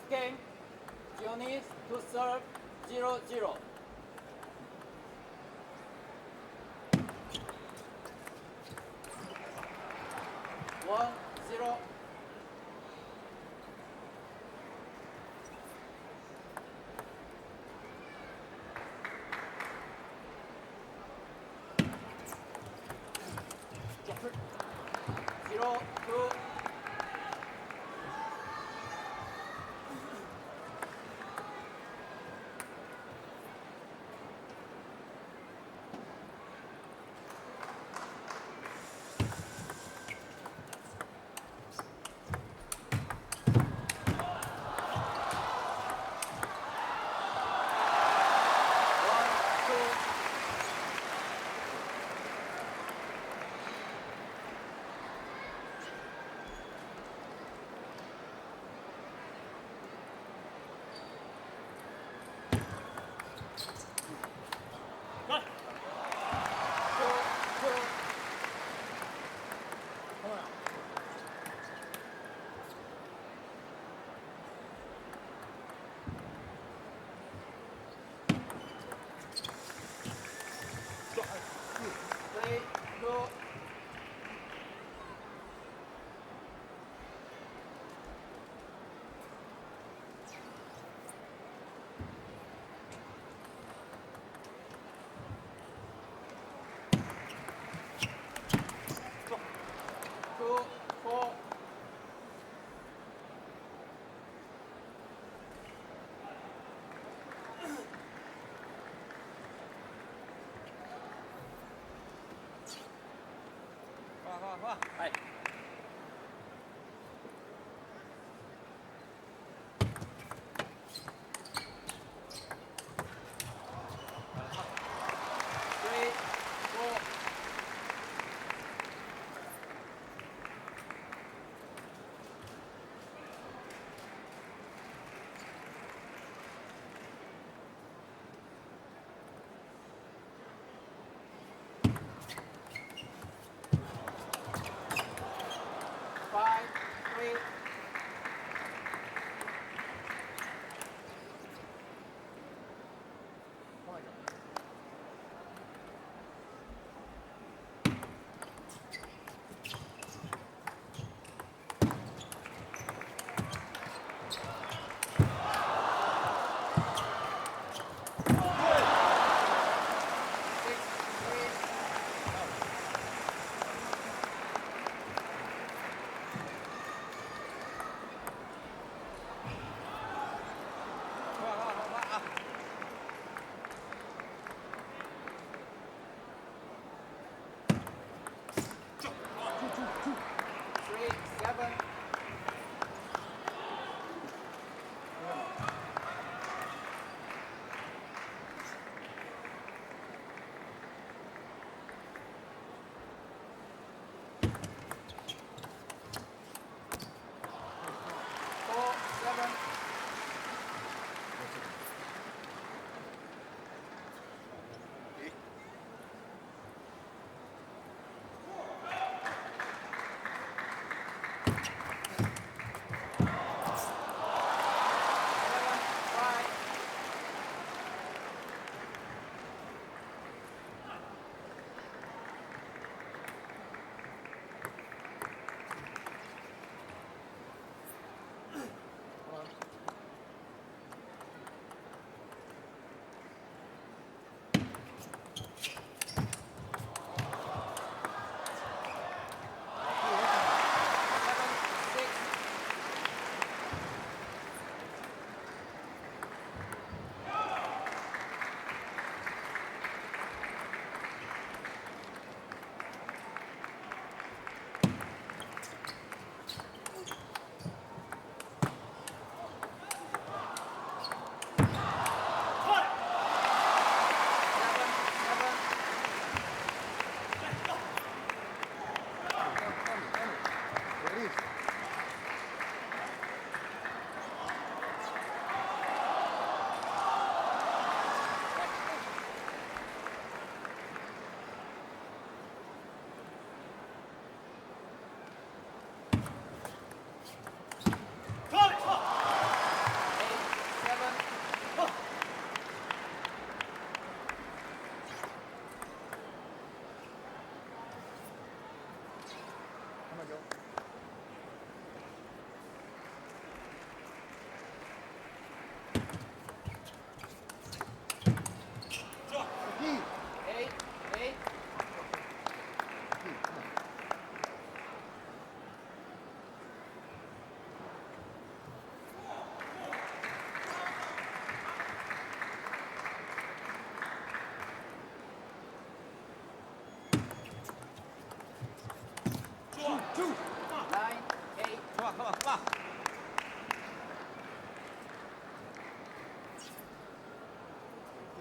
game, GIONIS to serve 0-0. 1-0. Zero, two. Play, go. Two, four. Hai. Three, four.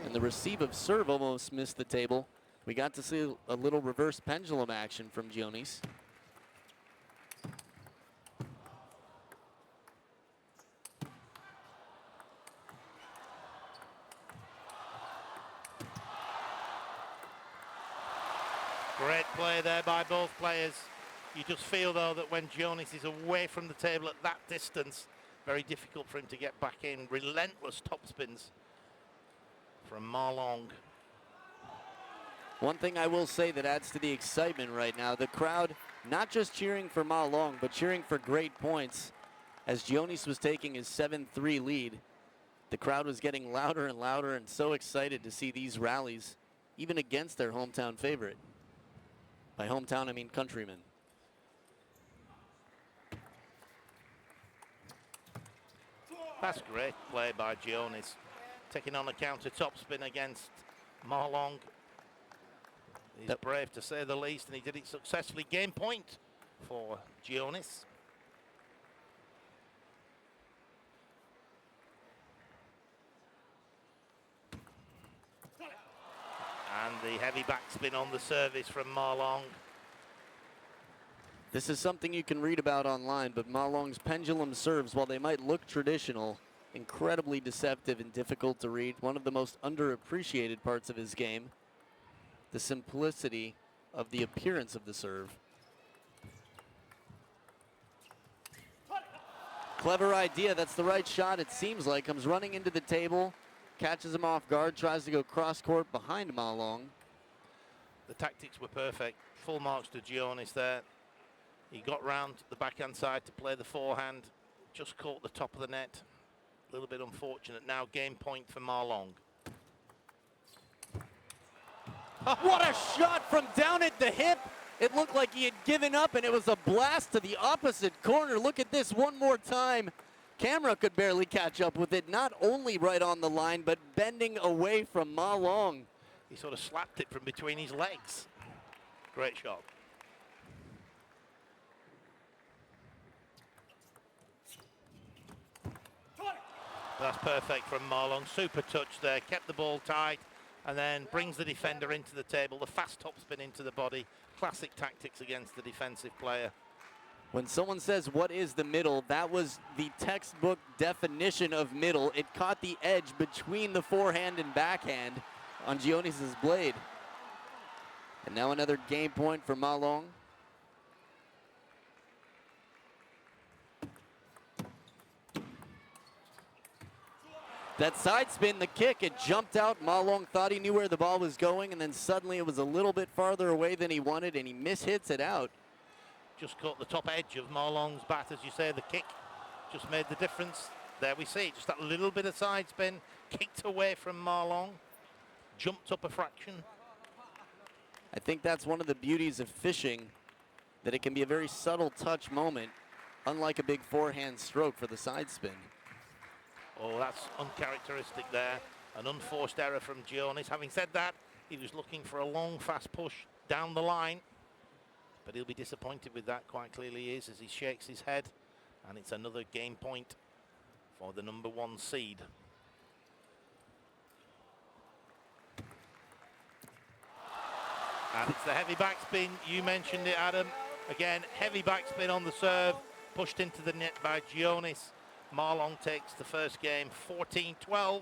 And the receive of serve almost missed the table. We got to see a little reverse pendulum action from GIONIS. Great play there by both players. You just feel, though, that when GIONIS is away from the table at that distance, very difficult for him to get back in. Relentless topspins from Ma Long. One thing I will say that adds to the excitement right now, the crowd not just cheering for Ma Long, but cheering for great points. As GIONIS was taking his 7-3 lead, the crowd was getting louder and louder and so excited to see these rallies, even against their hometown favorite. By hometown, I mean countrymen. That's great play by GIONIS. Taking on a counter topspin against Ma Long. He's brave, to say the least, and he did it successfully. Game point for GIONIS. And the heavy backspin on the service from Ma Long. This is something you can read about online, but Ma Long's pendulum serves, while they might look traditional, incredibly deceptive and difficult to read. One of the most underappreciated parts of his game, the simplicity of the appearance of the serve. Clever idea, that's the right shot, it seems like. Comes running into the table, catches him off guard, tries to go cross court behind Ma Long. The tactics were perfect. Full marks to GIONIS there. He got round the backhand side to play the forehand. Just caught the top of the net. A little bit unfortunate. Now game point for Ma Long. What a shot from down at the hip. It looked like he had given up, and it was a blast to the opposite corner. Look at this one more time. Camera could barely catch up with it. Not only right on the line, but bending away from Ma Long. He sort of slapped it from between his legs. Great shot. That's perfect from Ma Long. Super touch there. Kept the ball tight and then brings the defender into the table. The fast topspin into the body. Classic tactics against the defensive player. When someone says, what is the middle? That was the textbook definition of middle. It caught the edge between the forehand and backhand on GIONIS' blade. And now another game point for Ma Long. That side spin, the kick, it jumped out. Ma Long thought he knew where the ball was going, and then suddenly it was a little bit farther away than he wanted, and he mishits it out. Just caught the top edge of Ma Long's bat, as you say. The kick just made the difference. There we see, just that little bit of side spin, kicked away from Ma Long, jumped up a fraction. I think that's one of the beauties of fishing, that it can be a very subtle touch moment, unlike a big forehand stroke for the side spin. Oh, that's uncharacteristic there. An unforced error from GIONIS. Having said that, he was looking for a long, fast push down the line. But he'll be disappointed with that, quite clearly he is, as he shakes his head. And it's another game point for the #1 seed. And it's the heavy backspin. You mentioned it, Adam. Again, heavy backspin on the serve. Pushed into the net by GIONIS. Ma Long takes the first game 14-12.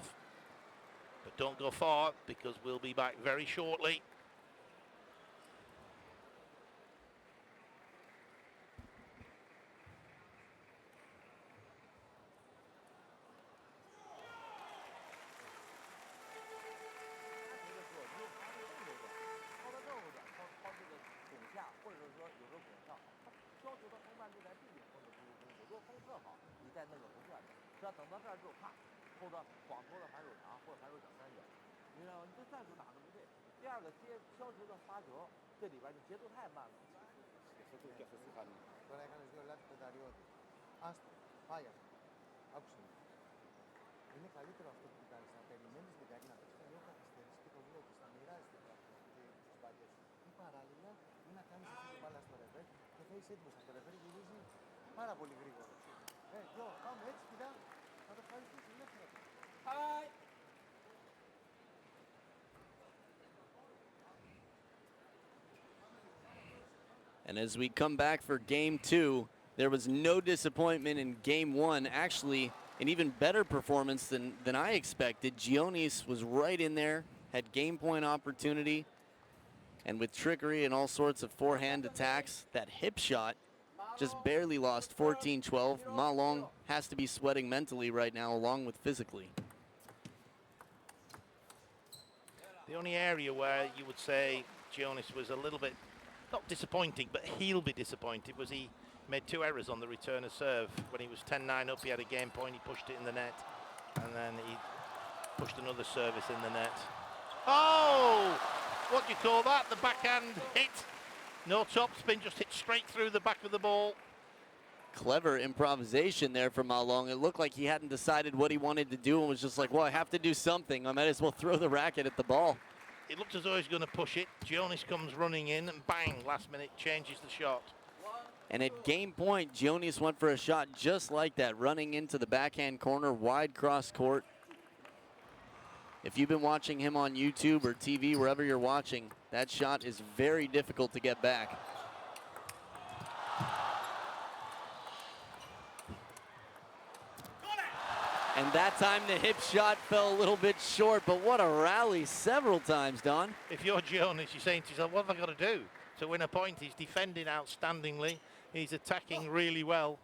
But don't go far, because we'll be back very shortly. Είναι καλύτερο αυτό που κάνεις, να περιμένεις λιγάκι, να παίξεις λίγο καθυστέρηση και το βλέπεις, να μοιράζεσαι τις μπάλες σου. Ή παράλληλα, ή να κάνεις αυτή την μπάλα στο ρεβέρ και θα είσαι έτοιμος. Το ρεβέρ γυρίζει πάρα πολύ γρήγορα. Γιο, πάμε έτσι, κοίτα, να το ευχαριστήσεις ελεύθερα. And as we come back for game 2, there was no disappointment in game 1. Actually, an even better performance than I expected. GIONIS was right in there, had game point opportunity, and with trickery and all sorts of forehand attacks, that hip shot just barely lost 14-12. Ma Long has to be sweating mentally right now, along with physically. The only area where you would say GIONIS was a little bit, not disappointing, but he'll be disappointed, was he made 2 errors on the return of serve. When he was 10-9 up, he had a game point, he pushed it in the net, and then he pushed another service in the net. Oh! What do you call that? The backhand hit. No topspin, just hit straight through the back of the ball. Clever improvisation there from Ma Long. It looked like he hadn't decided what he wanted to do and was just like, well, I have to do something. I might as well throw the racket at the ball. It looked as though he's going to push it. GIONIS comes running in and bang, last minute changes the shot. And at game point, GIONIS went for a shot just like that, running into the backhand corner, wide cross court. If you've been watching him on YouTube or TV, wherever you're watching, that shot is very difficult to get back. And that time the hip shot fell a little bit short, but what a rally several times, Don. If you're GIONIS, you're saying to yourself, what have I got to do to win a point? He's defending outstandingly. He's attacking really well.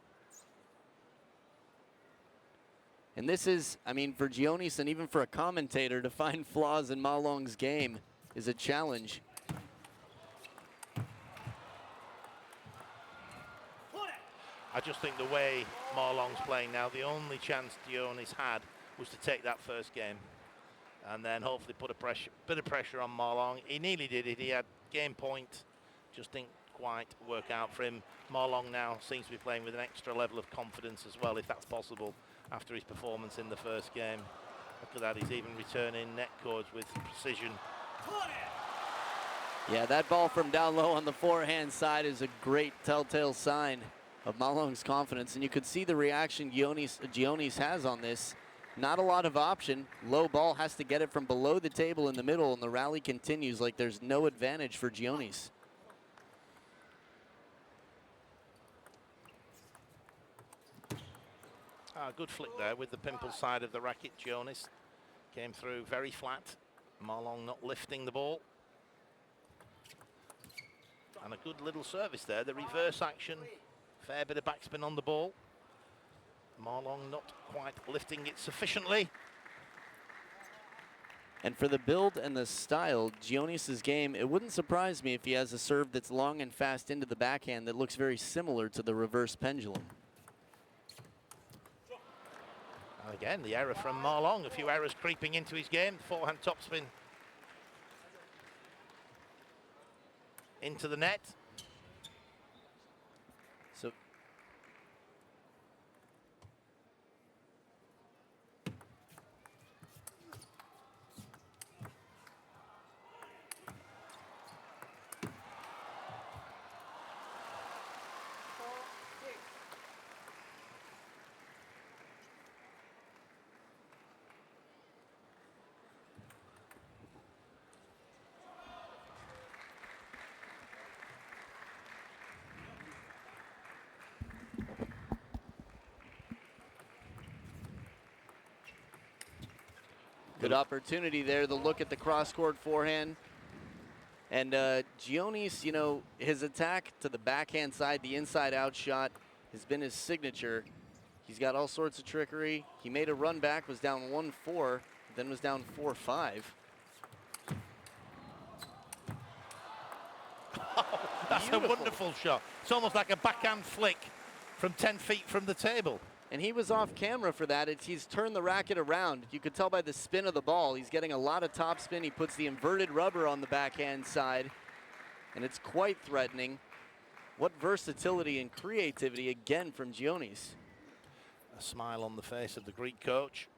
And this is, I mean, for GIONIS and even for a commentator to find flaws in Ma Long's game is a challenge. I just think the way Ma Long's playing now, the only chance GIONIS had was to take that first game and then hopefully put a bit of pressure on Ma Long. He nearly did it. He had game point, just didn't quite work out for him. Ma Long now seems to be playing with an extra level of confidence as well, if that's possible, after his performance in the first game. Look at that, he's even returning net chords with precision. Yeah, that ball from down low on the forehand side is a great telltale sign of Ma Long's confidence, and you could see the reaction GIONIS has on this. Not a lot of option. Low ball, has to get it from below the table in the middle, and the rally continues like there's no advantage for GIONIS. Good flick there with the pimple side of the racket. GIONIS came through very flat. Ma Long not lifting the ball. And a good little service there, the reverse action. Fair bit of backspin on the ball. Ma Long not quite lifting it sufficiently. And for the build and the style, GIONIS' game, it wouldn't surprise me if he has a serve that's long and fast into the backhand that looks very similar to the reverse pendulum. And again, the error from Ma Long, a few errors creeping into his game. Forehand topspin into the net. So good opportunity there. The look at the cross-court forehand. And GIONIS, you know, his attack to the backhand side, the inside-out shot, has been his signature. He's got all sorts of trickery. He made a run back, was down 1-4, then was down 4-5. That's beautiful. A wonderful shot. It's almost like a backhand flick from 10 feet from the table. And he was off camera for that. He's turned the racket around. You could tell by the spin of the ball. He's getting a lot of top spin. He puts the inverted rubber on the backhand side, and it's quite threatening. What versatility and creativity again from GIONIS. A smile on the face of the Greek coach.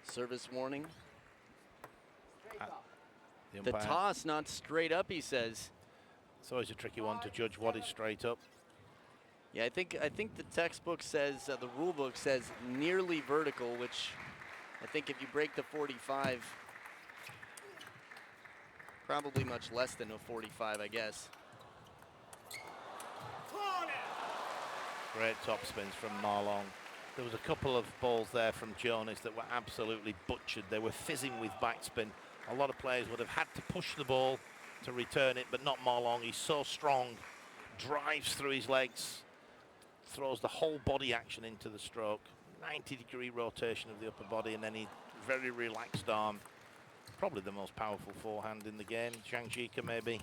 Service warning. The umpire. toss not straight up, he says. It's always a tricky one to judge what is straight up. Yeah, I think the textbook says, the rule book says nearly vertical, which I think if you break the 45, probably much less than a 45, I guess. Great top spins from Ma Long. There was a couple of balls there from GIONIS that were absolutely butchered. They were fizzing with backspin. A lot of players would have had to push the ball to return it, but not Ma Long. He's so strong, drives through his legs, throws the whole body action into the stroke. 90-degree rotation of the upper body, and then he very relaxed arm. Probably the most powerful forehand in the game. Zhang Jika maybe.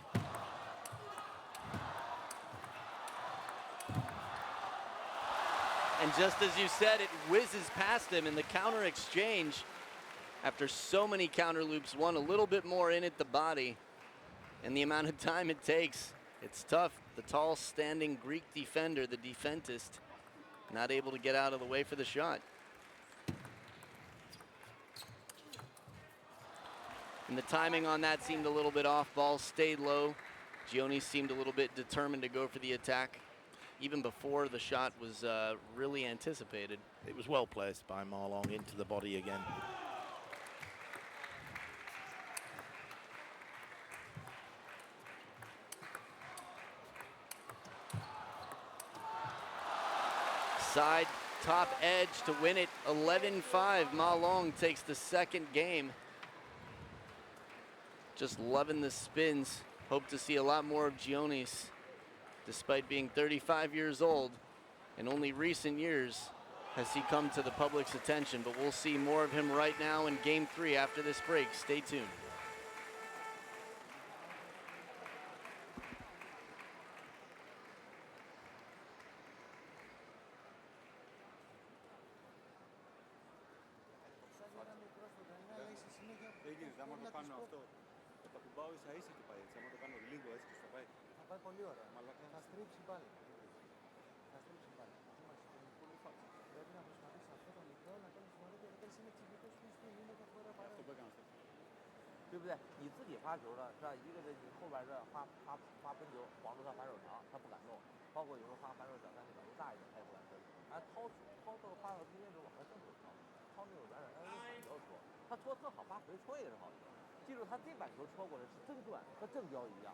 And just as you said, it whizzes past him in the counter exchange. After so many counter loops, one a little bit more in at the body. And the amount of time it takes, it's tough. The tall, standing Greek defender, the defentist, not able to get out of the way for the shot. And the timing on that seemed a little bit off. Ball stayed low. GIONIS seemed a little bit determined to go for the attack, even before the shot was really anticipated. It was well placed by Ma Long into the body again. Side top edge to win it, 11-5. Ma Long takes the second game. Just loving the spins. Hope to see a lot more of GIONIS, despite being 35 years old. In only recent years has he come to the public's attention, but we'll see more of him right now in game 3 after this break. Stay tuned. Θα πάει πολύ ωραία. Θα στρίψει πάλι. Θα στρίψει πάλι. Πρέπει να προσπαθήσει αυτό το μικρό να κάνει συμμετοχή, γιατί πέρσι είναι εξηγητός στην στιγμή, είναι και φορά παρά. 对不对？你自己发球了，是吧？一个是你后边这发分球，防住他反手长，他不敢动；包括有时候发反手小三角度大一点，他也不敢伸。掏到发到中间之后往他正手掏，掏那种软他手比较戳，他戳特好，发回戳也是好球。记住他这板球戳过来是正转，和正标一样。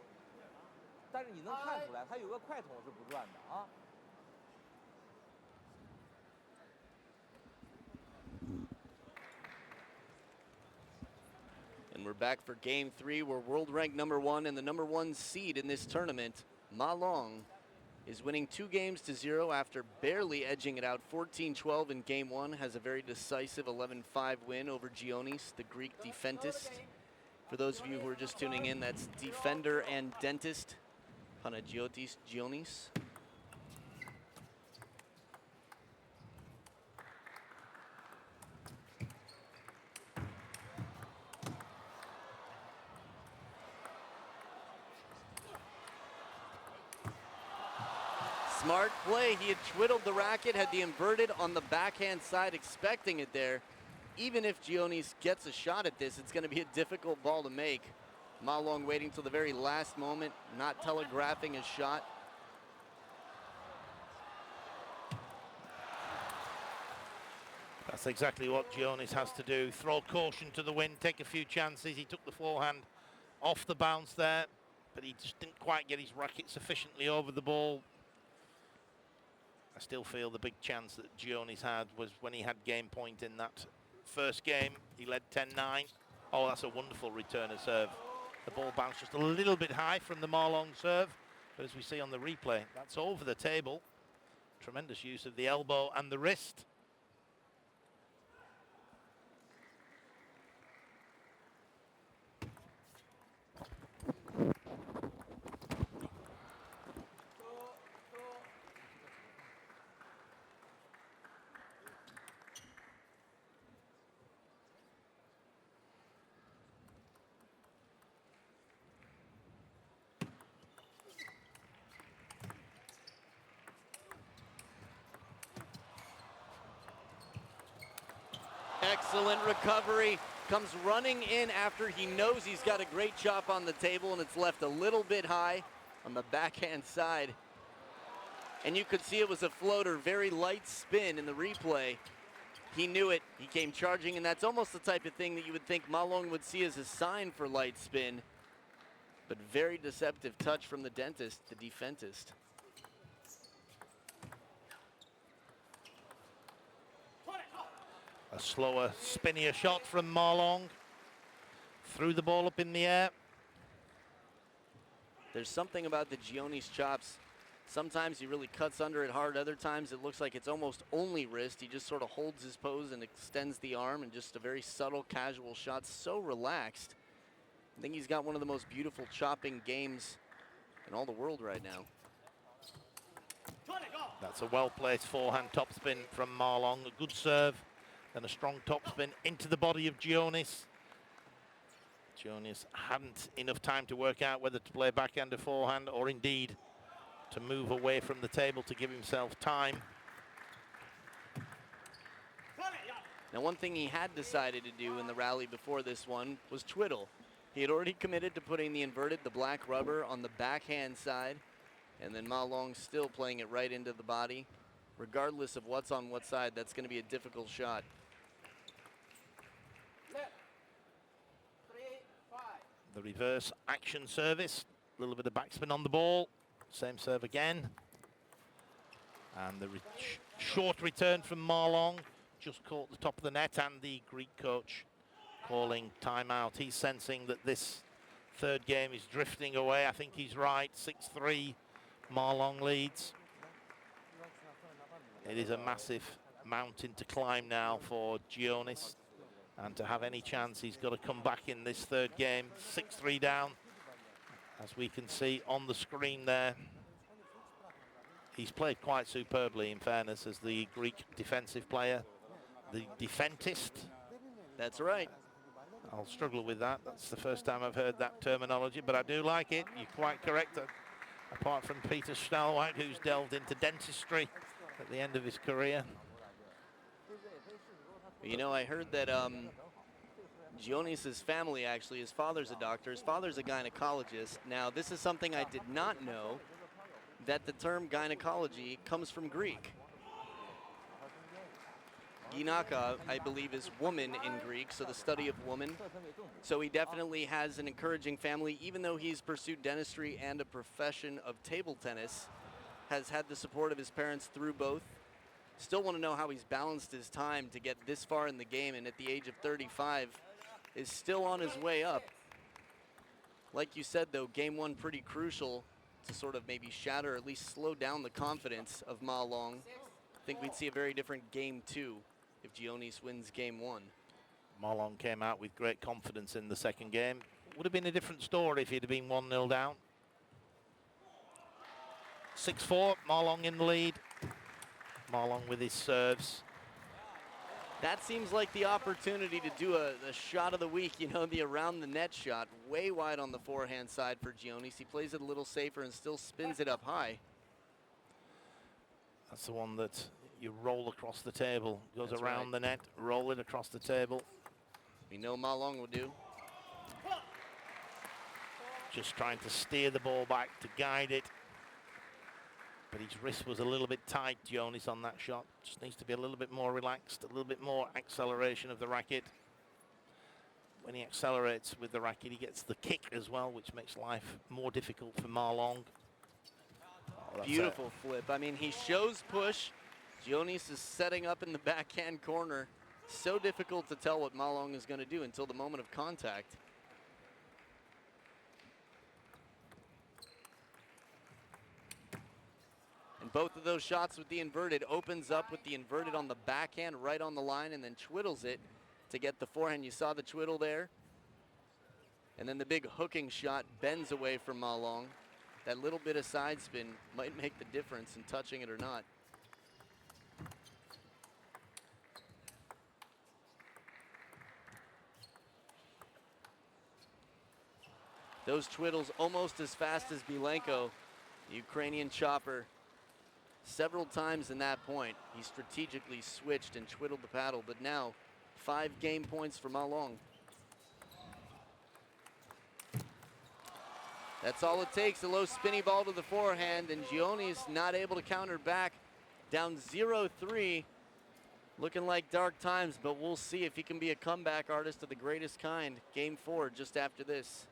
但是你能看出来，他有个快筒是不转的啊。 And we're back for game 3, where world rank #1 and the #1 seed in this tournament, Ma Long, is winning 2 games to 0 after barely edging it out 14-12 in game 1. Has a very decisive 11-5 win over GIONIS, the Greek defentist. For those of you who are just tuning in, that's defender and dentist Panagiotis GIONIS. Smart play. He had twiddled the racket, had the inverted on the backhand side, expecting it there. Even if GIONIS gets a shot at this, it's going to be a difficult ball to make. Ma Long waiting till the very last moment, not telegraphing his shot. That's exactly what GIONIS has to do. Throw caution to the wind, take a few chances. He took the forehand off the bounce there, but he just didn't quite get his racket sufficiently over the ball. I still feel the big chance that GIONIS had was when he had game point in that first game. He led 10-9. Oh, that's a wonderful return of serve. The ball bounced just a little bit high from the Ma Long serve, but as we see on the replay, that's over the table. Tremendous use of the elbow and the wrist. Excellent recovery. Comes running in after he knows he's got a great chop on the table, and it's left a little bit high on the backhand side. And you could see it was a floater, very light spin in the replay. He knew it, he came charging, and that's almost the type of thing that you would think Ma Long would see as a sign for light spin. But very deceptive touch from the dentist, the defentist. A slower, spinnier shot from Ma Long. Threw the ball up in the air. There's something about the GIONIS chops. Sometimes he really cuts under it hard. Other times it looks like it's almost only wrist. He just sort of holds his pose and extends the arm, and just a very subtle, casual shot. So relaxed. I think he's got one of the most beautiful chopping games in all the world right now. That's a well-placed forehand topspin from Ma Long. A good serve and a strong topspin into the body of GIONIS. GIONIS hadn't enough time to work out whether to play backhand or forehand, or indeed to move away from the table to give himself time. Now, one thing he had decided to do in the rally before this one was twiddle. He had already committed to putting the inverted, the black rubber, on the backhand side, and then Ma Long still playing it right into the body. Regardless of what's on what side, that's going to be a difficult shot. Left. 3-5. The reverse action service. A little bit of backspin on the ball. Same serve again. And the short return from Ma Long. Just caught the top of the net, and the Greek coach calling timeout. He's sensing that this third game is drifting away. I think he's right. 6-3, Ma Long leads. It is a massive mountain to climb now for GIONIS. And to have any chance, he's got to come back in this third game. 6-3 down, as we can see on the screen there. He's played quite superbly, in fairness, as the Greek defensive player, the defentist. That's right. I'll struggle with that. That's the first time I've heard that terminology, but I do like it. You're quite correct. Apart from Peter Stahlwag, who's delved into dentistry at the end of his career. You know, I heard that GIONIS' family, actually, his father's a doctor, his father's a gynecologist. Now, this is something I did not know, that the term gynecology comes from Greek. Gynaka, I believe, is woman in Greek, so the study of woman. So he definitely has an encouraging family, even though he's pursued dentistry and a profession of table tennis, has had the support of his parents through both. Still want to know how he's balanced his time to get this far in the game, and at the age of 35 is still on his way up. Like you said, though, game one pretty crucial to sort of maybe shatter, or at least slow down the confidence of Ma Long. I think we'd see a very different game two if GIONIS wins game one. Ma Long came out with great confidence in the second game. Would have been a different story if he'd have been 1-0 down. 6-4, Ma Long in the lead. Ma Long with his serves. That seems like the opportunity to do a shot of the week, you know, the around the net shot, way wide on the forehand side for GIONIS. He plays it a little safer and still spins it up high. That's the one that you roll across the table. Goes That's around right. the net, roll it across the table. We know Ma Long will do. Just trying to steer the ball back to guide it. But his wrist was a little bit tight, GIONIS, on that shot. Just needs to be a little bit more relaxed, a little bit more acceleration of the racket. When he accelerates with the racket, he gets the kick as well, which makes life more difficult for Ma Long. Oh, Beautiful flip. I mean, he shows push. GIONIS is setting up in the backhand corner. So difficult to tell what Ma Long is going to do until the moment of contact. And both of those shots with the inverted opens up with the inverted on the backhand right on the line, and then twiddles it to get the forehand. You saw the twiddle there. And then the big hooking shot bends away from Ma Long. That little bit of side spin might make the difference in touching it or not. Those twiddles almost as fast as Bilenko, the Ukrainian chopper. Several times in that point, he strategically switched and twiddled the paddle, but now 5 game points for Ma Long. That's all it takes, a low spinny ball to the forehand, and GIONIS not able to counter back, down 0-3. Looking like dark times, but we'll see if he can be a comeback artist of the greatest kind. Game 4 just after this.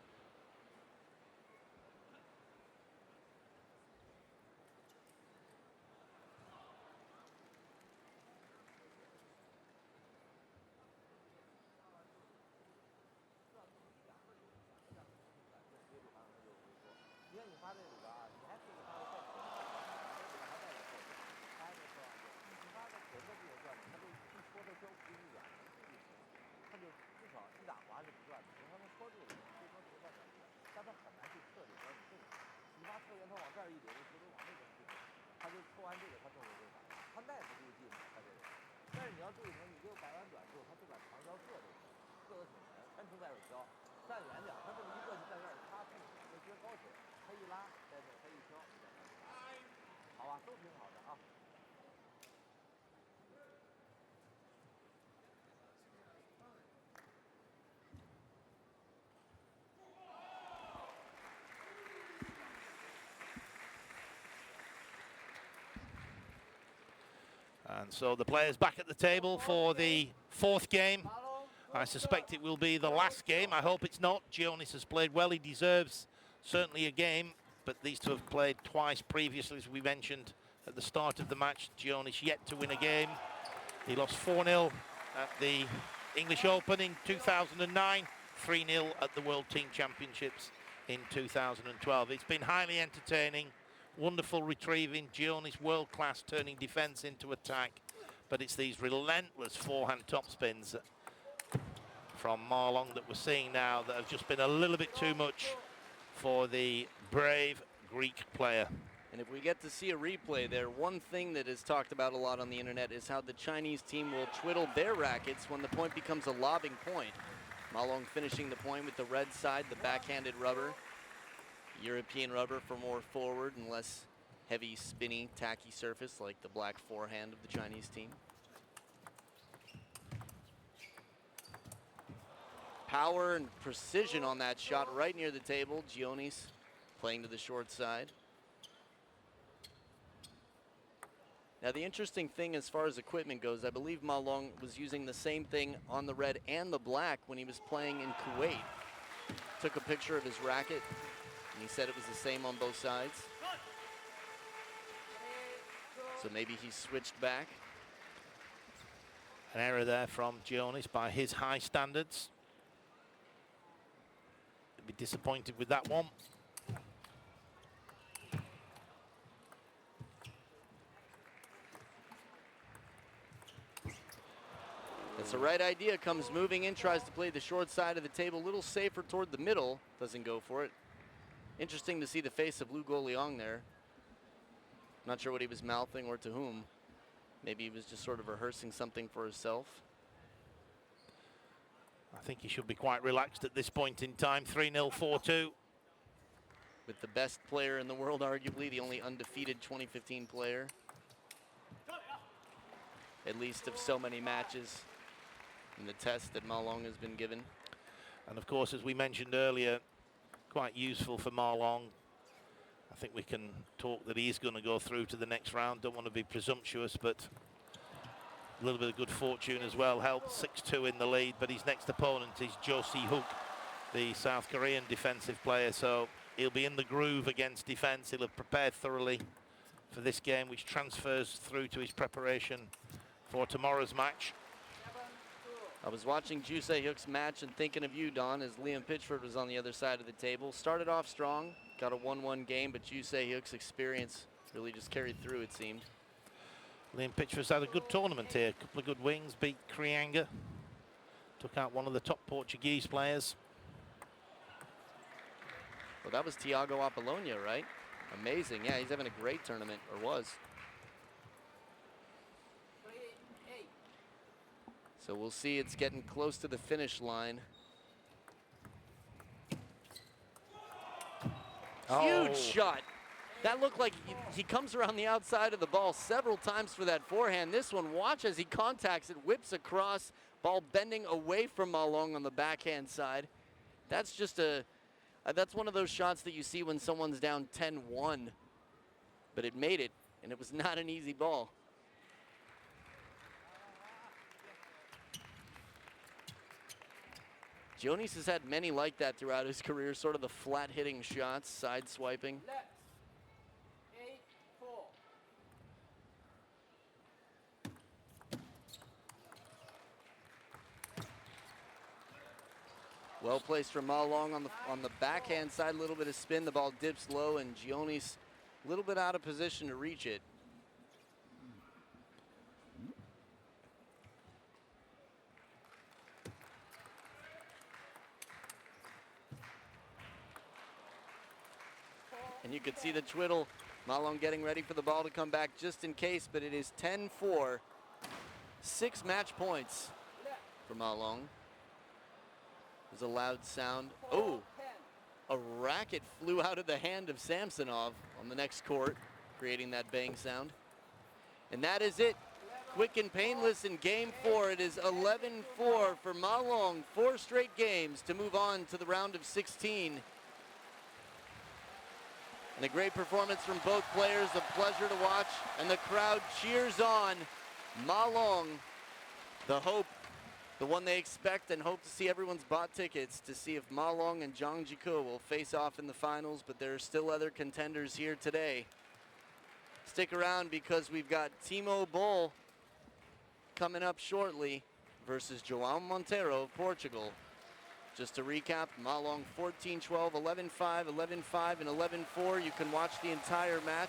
And so the players back at the table for the 4th game. I suspect it will be the last game. I hope it's not. GIONIS has played well. He deserves certainly a game, but these two have played twice previously, as we mentioned at the start of the match. GIONIS yet to win a game. He lost 4-0 at the English Open in 2009, 3-0 at the World Team Championships in 2012. It's been highly entertaining. Wonderful retrieving, GIONIS world-class turning defence into attack, but it's these relentless forehand topspins from Ma Long that we're seeing now that have just been a little bit too much for the brave Greek player. And if we get to see a replay there, one thing that is talked about a lot on the internet is how the Chinese team will twiddle their rackets when the point becomes a lobbing point. Ma Long finishing the point with the red side, the backhanded rubber. European rubber for more forward and less heavy, spinny, tacky surface like the black forehand of the Chinese team. Power and precision on that shot right near the table. GIONIS playing to the short side. Now the interesting thing as far as equipment goes, I believe Ma Long was using the same thing on the red and the black when he was playing in Kuwait. Took a picture of his racket, and he said it was the same on both sides. So maybe he switched back. An error there from GIONIS by his high standards. He'll be disappointed with that one. That's the right idea. Comes moving in, tries to play the short side of the table, a little safer toward the middle. Doesn't go for it. Interesting to see the face of Lu Guoliang there. Not sure what he was mouthing or to whom. Maybe he was just sort of rehearsing something for himself. I think he should be quite relaxed at this point in time. 3-0, 4-2. With the best player in the world, arguably, the only undefeated 2015 player. At least of so many matches in the test that Ma Long has been given. And of course, as we mentioned earlier, quite useful for Ma Long. I think we can talk that he's going to go through to the next round. Don't want to be presumptuous, but a little bit of good fortune as well helped. 6-2 in the lead, but his next opponent is Jo Si-hook, the South Korean defensive player. So he'll be in the groove against defense. He'll have prepared thoroughly for this game, which transfers through to his preparation for tomorrow's match. I was watching Jo Si-hook's match and thinking of you, Don, as Liam Pitchford was on the other side of the table. Started off strong, got a 1-1 game, but Jo Si-hook's experience really just carried through, it seemed. Liam Pitchford's had a good tournament here. A couple of good wins, beat Krianga. Took out one of the top Portuguese players. Well, that was Tiago Apollonia, right? Amazing. Yeah, he's having a great tournament, or was. So we'll see. It's getting close to the finish line. Huge shot. That looked like he comes around the outside of the ball several times for that forehand. This one, watch as he contacts it, whips across, ball bending away from Ma Long on the backhand side. That's just a That's one of those shots that you see when someone's down 10-1, but it made it, and it was not an easy ball. GIONIS has had many like that throughout his career, sort of the flat-hitting shots, side-swiping. Left. 8-4. Well placed from Ma Long on the backhand side, a little bit of spin. The ball dips low, and GIONIS a little bit out of position to reach it. And you can see the twiddle. Ma Long getting ready for the ball to come back just in case, but it is 10-4. 6 match points for Ma Long. There's a loud sound. Oh, a racket flew out of the hand of Samsonov on the next court, creating that bang sound. And that is it. Quick and painless in game 4. It is 11-4 for Ma Long. 4 straight games to move on to the round of 16. And a great performance from both players, a pleasure to watch, and the crowd cheers on Ma Long, the hope, the one they expect and hope to see. Everyone's bought tickets to see if Ma Long and Zhang Jike will face off in the finals, but there are still other contenders here today. Stick around because we've got Timo Boll coming up shortly versus João Monteiro of Portugal. Just to recap, Ma Long 14-12, 11-5, 11-5, and 11-4. You can watch the entire match.